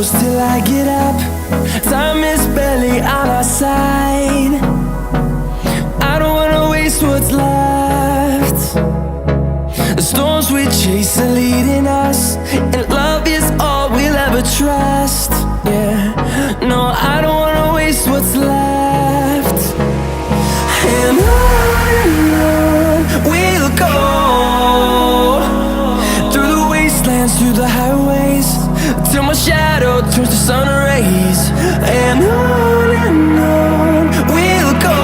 close till I get up. Time is barely on our side. I don't wanna waste what's left. The storms we chase are leading us, and love is all we'll ever trust. Yeah, no, I don't wanna waste what's left. And on we'll go, through the wastelands, through the highways, till my shadow turns to sun rays. And on we'll go,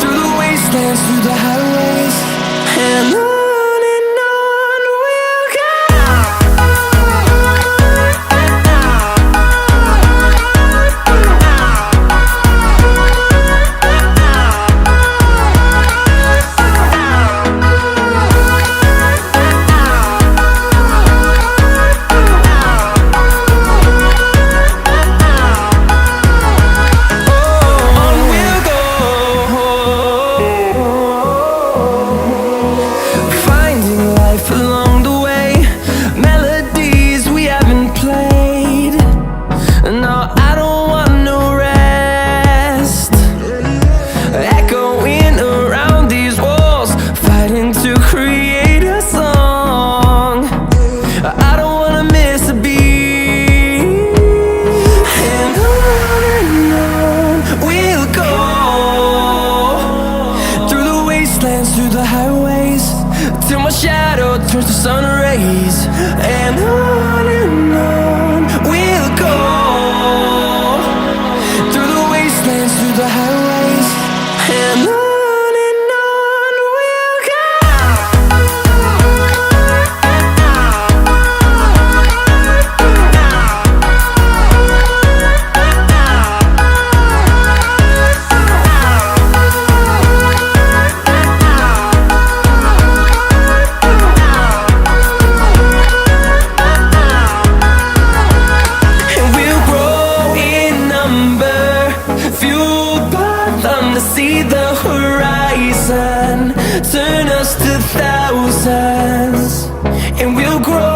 through the wastelands, through the highways, and on we'll go. Through the highways, till my shadow turns to sun rays. And on we'll go, through the wastelands, through the highways, and on we'll go. See the horizon turn us to thousands, and we'll grow